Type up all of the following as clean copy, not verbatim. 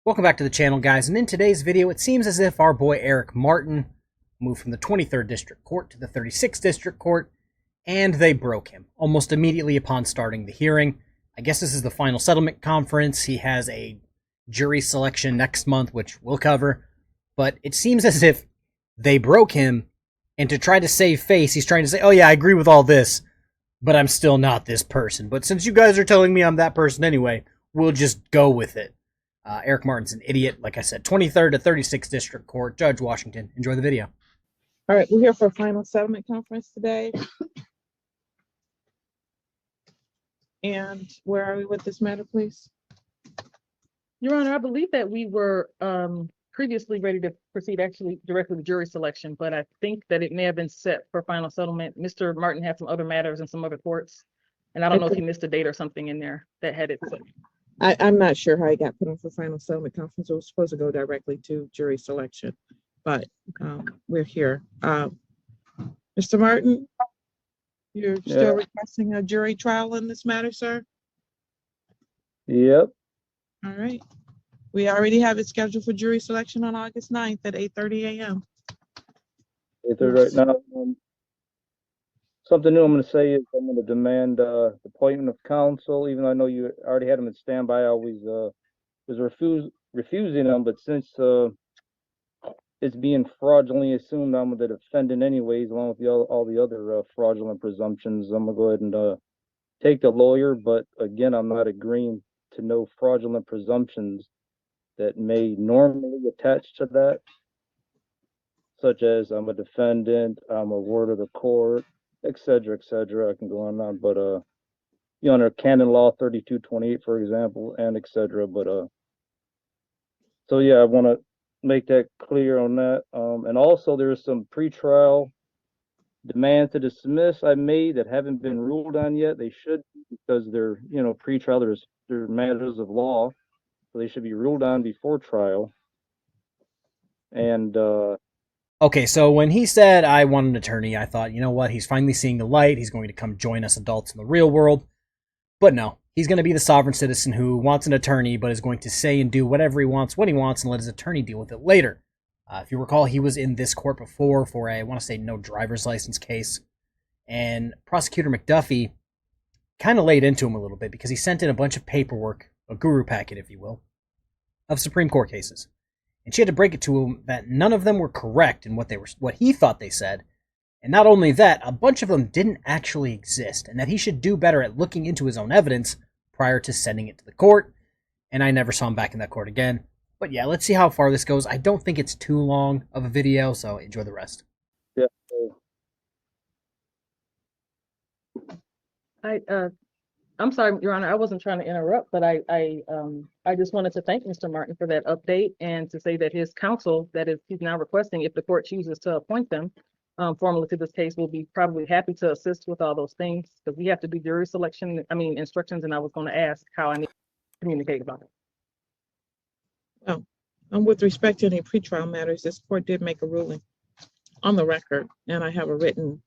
Welcome back to the channel, guys, and in today's video it seems as if our boy Eric Martin moved from the 23rd District Court to the 36th District Court, and they broke him almost immediately upon starting the hearing. I guess this is the final settlement conference. He has a jury selection next month, which we'll cover, but it seems as if they broke him, and to try to save face, he's trying to say, oh yeah, I agree with all this, but I'm still not this person. But since you guys are telling me I'm that person anyway, we'll just go with it. Eric Martin's an idiot. Like I said, 23rd to 36th District Court, Judge Washington. Enjoy the video. All right, we're here for a final settlement conference today. And where are we with this matter, please? Your Honor, I believe that we were previously ready to proceed actually directly to jury selection, but I think that it may have been set for final settlement. Mr. Martin had some other matters in some other courts, and I don't know if he missed a date or something in there that had it set. I'm not sure how I got put on for final settlement conference. It was supposed to go directly to jury selection, but we're here. Mr. Martin, you're still requesting a jury trial in this matter, sir? Yep. All right. We already have it scheduled for jury selection on August 9th at 8:30 a.m. 8:30 right now. Something new I'm going to say is I'm going to demand appointment of counsel, even though I know you already had him in standby. I always was refusing them, but since it's being fraudulently assumed I'm the defendant anyways, along with all the other fraudulent presumptions, I'm going to go ahead and take the lawyer. But again, I'm not agreeing to no fraudulent presumptions that may normally attach to that, such as I'm a defendant, I'm a ward of the court, etc., etc. I can go on and on, but you know, under canon law 3228, for example, and etc. But so yeah, I want to make that clear on that. And also there's some pretrial demands to dismiss I made that haven't been ruled on yet. They should, because they're, you know, pretrial. They're matters of law, so they should be ruled on before trial. And Okay, so when he said, I want an attorney, I thought, you know what, he's finally seeing the light, he's going to come join us adults in the real world. But no, he's going to be the sovereign citizen who wants an attorney, but is going to say and do whatever he wants, when he wants, and let his attorney deal with it later. If you recall, he was in this court before for a, I want to say, no driver's license case, and Prosecutor McDuffie kind of laid into him a little bit because he sent in a bunch of paperwork, a guru packet, if you will, of Supreme Court cases. And she had to break it to him that none of them were correct in what he thought they said. And not only that, a bunch of them didn't actually exist, and that he should do better at looking into his own evidence prior to sending it to the court. And I never saw him back in that court again. But yeah, let's see how far this goes. I don't think it's too long of a video, so enjoy the rest. yeah, I'm sorry, Your Honor, I wasn't trying to interrupt, but I just wanted to thank Mr. Martin for that update and to say that his counsel, that is, he's now requesting, if the court chooses to appoint them formally to this case, will be probably happy to assist with all those things, because we have to do jury selection, instructions, and I was going to ask how I need to communicate about it. Well, with respect to any pretrial matters, this court did make a ruling on the record, and I have a written,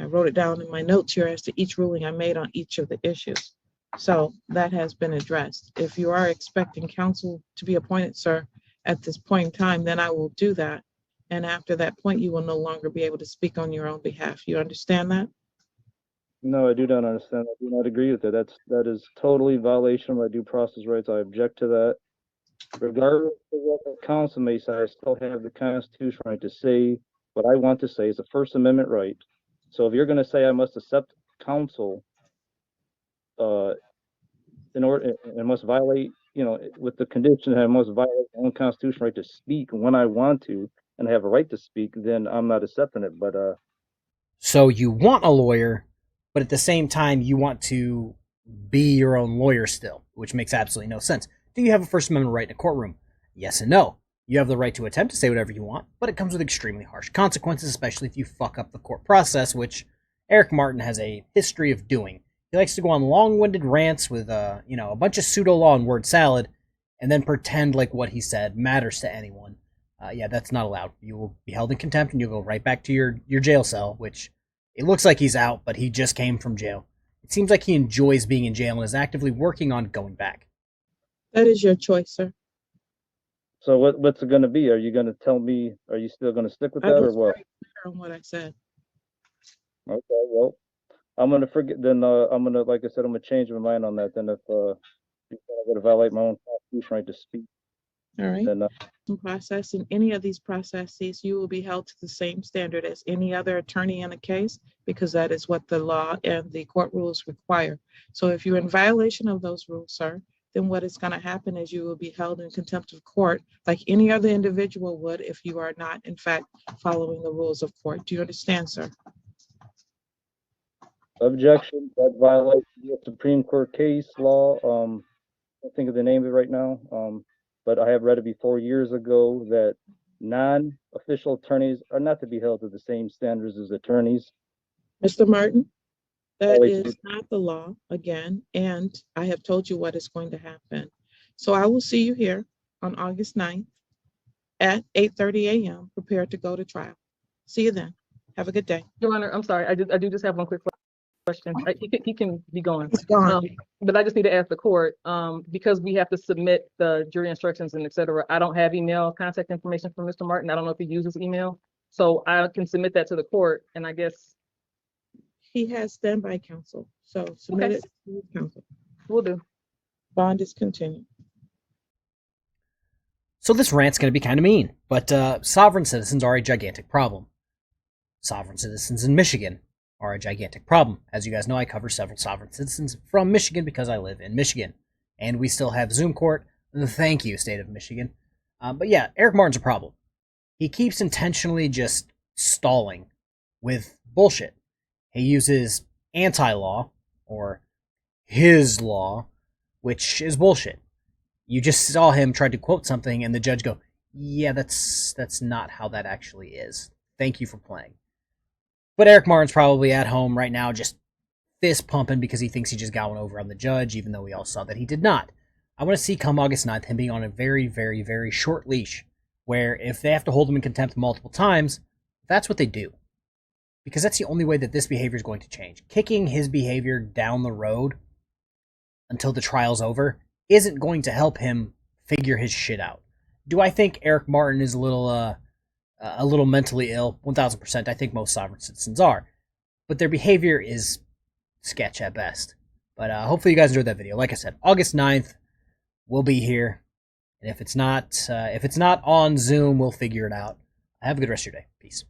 I wrote it down in my notes here as to each ruling I made on each of the issues. So that has been addressed. If you are expecting counsel to be appointed, sir, at this point in time, then I will do that. And after that point, you will no longer be able to speak on your own behalf. You understand that? no, I do not understand. I do not agree with it. That is totally violation of my due process rights. I object to that. Regardless of what the council may say, I still have the Constitution right to say what I want to say. It's a First Amendment right. So if you're going to say I must accept counsel in order, and must violate, you know, with the condition that I must violate my own constitutional right to speak when I want to, and I have a right to speak, then I'm not accepting it. But So you want a lawyer, but at the same time you want to be your own lawyer still, which makes absolutely no sense. Do you have a First Amendment right in a courtroom? Yes and no. You have the right to attempt to say whatever you want, but it comes with extremely harsh consequences, especially if you fuck up the court process, which Eric Martin has a history of doing. He likes to go on long-winded rants with a bunch of pseudo-law and word salad, and then pretend like what he said matters to anyone. Yeah, that's not allowed. You will be held in contempt, and you'll go right back to your jail cell, which it looks like he's out, but he just came from jail. It seems like he enjoys being in jail and is actively working on going back. That is your choice, sir. So what's it gonna be? Are you gonna tell me, are you still gonna stick with I that or was what? very clear on what I said. Okay, well, I'm gonna forget, then, I'm gonna, like I said, I'm gonna change my mind on that, then if, I'm gonna violate my own constitutional right to speak, All right. then, Process in any of these processes, you will be held to the same standard as any other attorney in a case, because that is what the law and the court rules require. So if you're in violation of those rules, sir, then what is going to happen is you will be held in contempt of court like any other individual would if you are not, in fact, following the rules of court. Do you understand, sir? objection, that violates the Supreme Court case law, I can't think of the name of it right now, but I have read it before years ago that non-official attorneys are not to be held to the same standards as attorneys. Mr. Martin, that Violates is not the law again, and I have told you what is going to happen. So I will see you here on August 9th at 8:30 a.m. prepared to go to trial. See you then. Have a good day. Your Honor, I'm sorry, I do just have one quick question. He can be going. It's gone. But I just need to ask the court, because we have to submit the jury instructions and et cetera. I don't have email contact information from Mr. Martin. I don't know if he uses email. So I can submit that to the court, and I guess He has standby counsel, so submit it to his counsel. we'll do. Bond is continued. So this rant's going to be kind of mean, but sovereign citizens are a gigantic problem. Sovereign citizens in Michigan are a gigantic problem. As you guys know, I cover several sovereign citizens from Michigan because I live in Michigan. And we still have Zoom court. Thank you, state of Michigan. But yeah, Eric Martin's a problem. He keeps intentionally just stalling with bullshit. He uses anti-law, or his law, which is bullshit. You just saw him try to quote something and the judge go, yeah, that's not how that actually is. Thank you for playing. But Eric Martin's probably at home right now just fist pumping because he thinks he just got one over on the judge, even though we all saw that he did not. I want to see come August 9th him being on a very, very, very short leash, where if they have to hold him in contempt multiple times, that's what they do. Because that's the only way that this behavior is going to change. Kicking his behavior down the road until the trial's over isn't going to help him figure his shit out. Do I think Eric Martin is a little mentally ill? 1000%. I think most sovereign citizens are. But their behavior is sketch at best. But hopefully you guys enjoyed that video. Like I said, August 9th, we'll be here. And if it's not on Zoom, we'll figure it out. Have a good rest of your day. Peace.